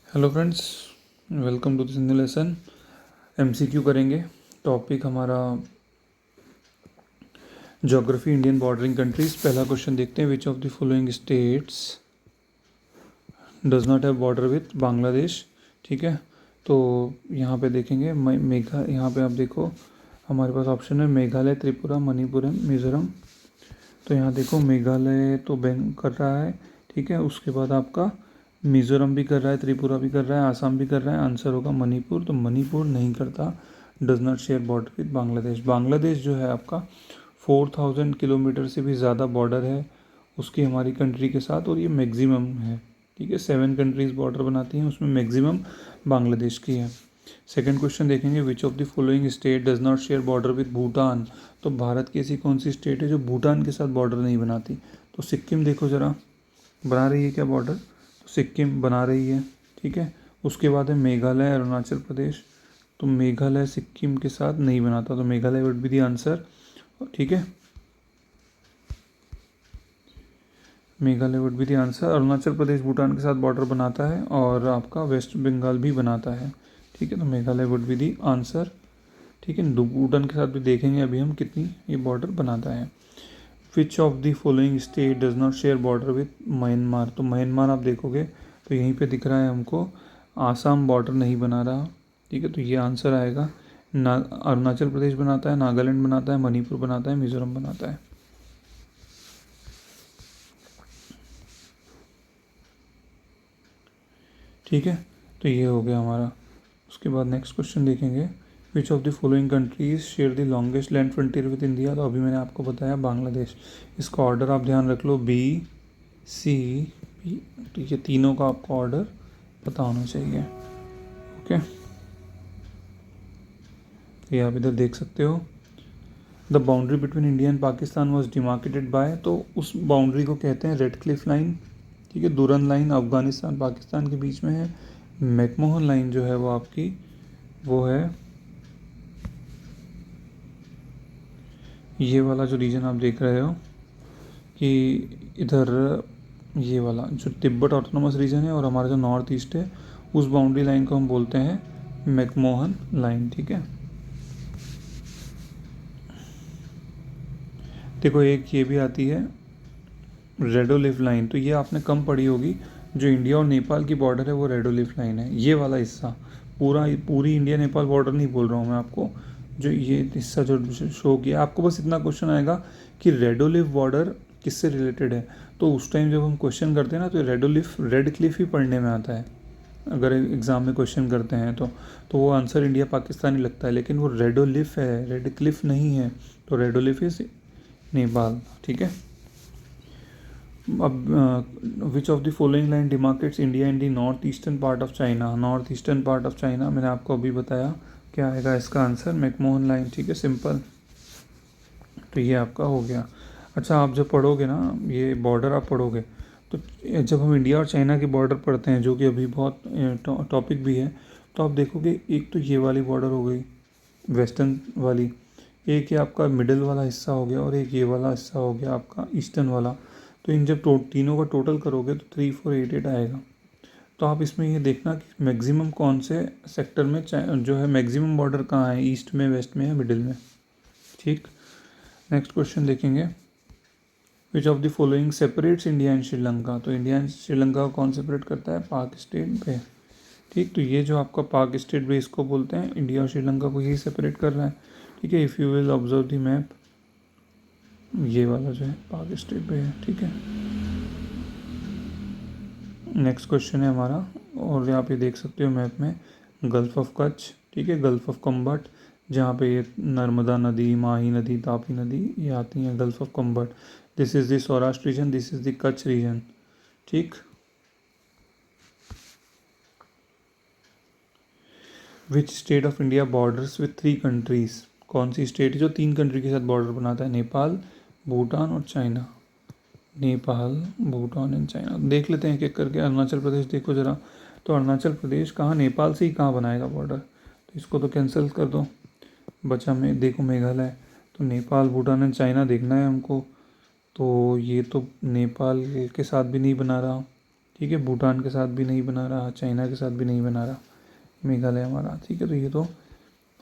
Hello friends, welcome to this new lesson. MCQ करेंगे। Topic हमारा geography, Indian bordering countries. पहला question देखते हैं, which of the following states does not have border with Bangladesh. ठीक है, तो यहाँ पे देखेंगे मेघा, यहाँ पे आप देखो हमारे पास ऑप्शन है मेघालय, त्रिपुरा, मणिपुर एंड मिजोरम। तो यहाँ देखो मेघालय तो बैंक कर रहा है, ठीक है। उसके बाद आपका मिज़ोरम भी कर रहा है, त्रिपुरा भी कर रहा है, आसाम भी कर रहा है। आंसर होगा मणिपुर। तो मणिपुर नहीं करता, does not share border with Bangladesh. Bangladesh जो है आपका 4000 किलोमीटर से भी ज़्यादा बॉर्डर है उसकी हमारी कंट्री के साथ, और ये मैक्सिमम है। ठीक है, 7 कंट्रीज़ बॉर्डर बनाती हैं, उसमें मैक्सिमम बांग्लादेश की है। सेकंड क्वेश्चन देखेंगे, विच of the following state does not share border with Bhutan. तो भारत की ऐसी कौन सी स्टेट है जो भूटान के साथ बॉर्डर नहीं बनाती। तो सिक्किम देखो ज़रा, बना रही है क्या बॉर्डर। तो सिक्किम बना रही है, ठीक है। उसके बाद है मेघालय, अरुणाचल प्रदेश। तो मेघालय सिक्किम के साथ नहीं बनाता, तो Meghalaya would be the answer. ठीक है, Meghalaya would be the answer. Arunachal Pradesh Bhutan के साथ बॉर्डर बनाता है और आपका वेस्ट बंगाल भी बनाता है। ठीक है, तो Meghalaya would be the answer. ठीक है, भूटान के साथ भी देखेंगे अभी हम कितनी ये बॉर्डर बनाता है। विच of the following state does not share border with Myanmar. तो म्यांमार आप देखोगे तो यहीं पे दिख रहा है हमको, आसाम बॉर्डर नहीं बना रहा। ठीक है, तो ये आंसर आएगा। ना अरुणाचल प्रदेश बनाता है, नागालैंड बनाता है, मणिपुर बनाता है, मिजोरम बनाता है। ठीक है, तो ये हो गया हमारा। उसके बाद नेक्स्ट क्वेश्चन देखेंगे, विच of the following countries share the longest land frontier with India. तो अभी मैंने आपको बताया बांग्लादेश। इसका ऑर्डर आप ध्यान रख लो, बी सी पी। तो ये तीनों का आपको ऑर्डर पता होना चाहिए। ओके, तो ये आप इधर देख सकते हो, the boundary between India and Pakistan was demarcated by. तो उस बाउंड्री को कहते हैं रेड क्लिफ लाइन। ठीक है, दुरन लाइन अफगानिस्तान पाकिस्तान के बीच में है। मैकमोहन लाइन जो है वो आपकी वो है ये वाला जो रीजन आप देख रहे हो कि इधर ये वाला जो तिब्बत ऑटोनोमस रीजन है और हमारा जो नॉर्थ ईस्ट है, उस बाउंड्री लाइन को हम बोलते हैं मैकमोहन लाइन। ठीक है, देखो एक ये भी आती है रेडोलिफ लाइन। तो ये आपने कम पढ़ी होगी। जो इंडिया और नेपाल की बॉर्डर है वो रेडोलिफ लाइन है, ये वाला हिस्सा। पूरी इंडिया नेपाल बॉर्डर नहीं बोल रहा हूँ मैं आपको, जो ये हिस्सा जो शो किया आपको, बस इतना क्वेश्चन आएगा कि रेडोलिफ बॉर्डर किससे रिलेटेड है। तो उस टाइम जब हम क्वेश्चन करते हैं ना, तो रेडोलिफ रेड क्लिफ ही पढ़ने में आता है। अगर एग्ज़ाम में क्वेश्चन करते हैं तो वो आंसर इंडिया पाकिस्तान ही लगता है, लेकिन वो रेडोलिफ है, रेड क्लिफ नहीं है। तो रेडोलिफ इज नेपाल। ठीक है, अब which of the following line demarcates India in the north eastern part of China. North eastern part of China मैंने आपको अभी बताया, क्या आएगा इसका आंसर, मैकमोहन लाइन। ठीक है, सिंपल। तो ये आपका हो गया। अच्छा, आप जब पढ़ोगे ना ये बॉर्डर आप पढ़ोगे, तो जब हम इंडिया और चाइना के बॉर्डर पढ़ते हैं, जो कि अभी बहुत टॉपिक भी है, तो आप देखोगे एक तो ये वाली बॉर्डर हो गई वेस्टर्न वाली, एक ये आपका मिडिल वाला हिस्सा हो गया, और एक ये वाला हिस्सा हो गया आपका ईस्टर्न वाला। तो इन जब तीनों का टोटल करोगे तो 3488 आएगा। तो आप इसमें ये देखना कि मैक्सिमम कौन से सेक्टर में जो है मैक्सिमम बॉर्डर कहाँ है, ईस्ट में, वेस्ट में या मिडिल में। ठीक, नेक्स्ट क्वेश्चन देखेंगे, विच of the following separates India and Sri Lanka. तो इंडिया एंड श्रीलंका को कौन सेपरेट करता है, पाक स्टेट बे। ठीक, तो ये जो आपका पाक स्टेट बे इसको बोलते हैं, इंडिया और श्रीलंका को यही सेपरेट कर रहा है। ठीक है, if you will observe the map, ये वाला जो है पाक स्टेट बे है। ठीक है, नेक्स्ट क्वेश्चन है हमारा, और यहाँ पे देख सकते हो मैप में गल्फ ऑफ कच्छ। ठीक है, गल्फ ऑफ कम्बट, जहाँ पे ये नर्मदा नदी, माही नदी, तापी नदी ये आती हैं, gulf of Khambhat. This is the Saurashtra region, this is the Kutch region. ठीक, which state of India borders with 3 countries. कौन सी स्टेट है जो 3 कंट्री के साथ बॉर्डर बनाता है, नेपाल, भूटान और China. Nepal, Bhutan and China. देख लेते हैं एक एक करके। अरुणाचल प्रदेश देखो ज़रा, तो अरुणाचल प्रदेश कहाँ, नेपाल से ही कहाँ बनाएगा बॉर्डर, तो इसको तो कैंसिल कर दो। बचा में देखो मेघालय। तो नेपाल, भूटान एंड चाइना देखना है हमको। तो ये तो नेपाल के साथ भी नहीं बना रहा। ठीक है। भूटान के साथ भी नहीं बना रहा, चाइना के साथ भी नहीं बना रहा, मेघालय हमारा, ठीक है। तो ये तो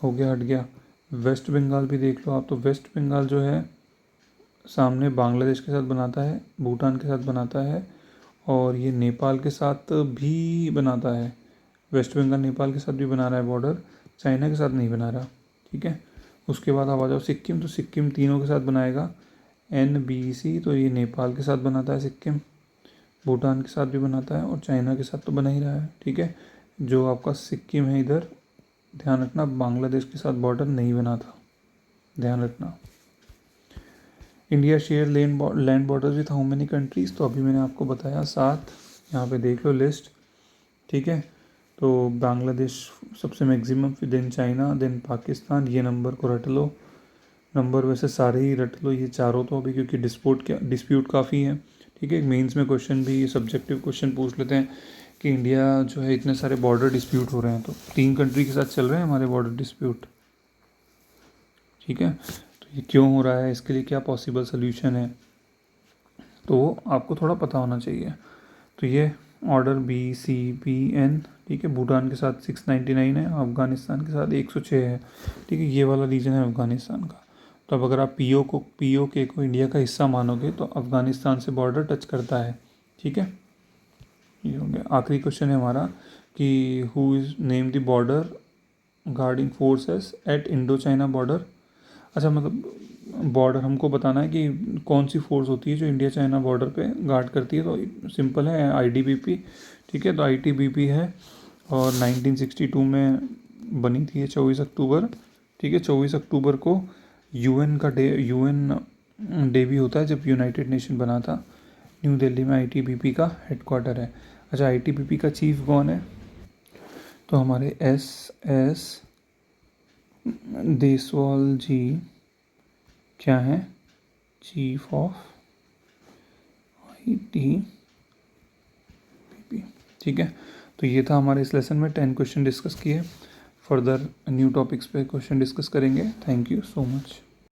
हो गया, हट गया। वेस्ट बंगाल भी देख लो आप, तो वेस्ट बंगाल जो है सामने बांग्लादेश के साथ बनाता है, भूटान के साथ बनाता है, और ये नेपाल के साथ भी बनाता है। वेस्ट बंगाल नेपाल के साथ भी बना रहा है बॉर्डर, चाइना के साथ नहीं बना रहा, ठीक है। उसके बाद आप आ जाओ सिक्किम, तो सिक्किम तीनों के साथ बनाएगा। NBC, तो ये नेपाल के साथ बनाता है सिक्किम, भूटान के साथ भी बनाता है, और चाइना के साथ तो बना ही रहा है, ठीक है। जो आपका सिक्किम है इधर, ध्यान रखना बांग्लादेश के साथ बॉर्डर नहीं बना था, ध्यान रखना। India share land border with how many countries, तो अभी मैंने आपको बताया 7, यहाँ पे देख लो लिस्ट, ठीक है। तो बांग्लादेश सबसे मैक्सिमम, फिर देन चाइना, देन पाकिस्तान, ये नंबर को रट लो। नंबर वैसे सारे ही रट लो, ये चारों तो अभी, क्योंकि डिस्प्यूट काफ़ी है, ठीक है। मेंस में क्वेश्चन भी सब्जेक्टिव क्वेश्चन पूछ लेते हैं कि इंडिया जो है इतने सारे बॉर्डर डिस्प्यूट हो रहे हैं, तो 3 कंट्री के साथ चल रहे हैं हमारे बॉर्डर डिस्प्यूट, ठीक है। तो ये क्यों हो रहा है, इसके लिए क्या पॉसिबल सोल्यूशन है, तो आपको थोड़ा पता होना चाहिए। तो ये ऑर्डर BCBN, ठीक है। भूटान के साथ 699 है, अफ़गानिस्तान के साथ 106 है, ठीक है। ये वाला रीजन है अफ़गानिस्तान का। तो अब अगर आप POK को इंडिया का हिस्सा मानोगे तो अफ़गानिस्तान से बॉर्डर टच करता है, ठीक है। ये हो गया। आखिरी क्वेश्चन है हमारा कि who is name the border guarding forces at Indo China border. अच्छा, मतलब बॉर्डर हमको बताना है कि कौन सी फोर्स होती है जो इंडिया चाइना बॉर्डर पे गार्ड करती है, तो सिंपल है, ITBP, ठीक है। तो ITBP है, और 1962 में बनी थी ये, 24 अक्टूबर, ठीक है। 24 अक्टूबर को UN डे भी होता है, जब यूनाइटेड नेशन बना था। न्यू दिल्ली में ITBP का हेडक्वार्टर है। अच्छा, ITBP का चीफ कौन है, तो हमारे SS देसवाल जी क्या है, चीफ ऑफ ITBP, ठीक है। तो ये था हमारे इस लेसन में 10 क्वेश्चन डिस्कस किए। फर्दर न्यू टॉपिक्स पे क्वेश्चन डिस्कस करेंगे। Thank you so much.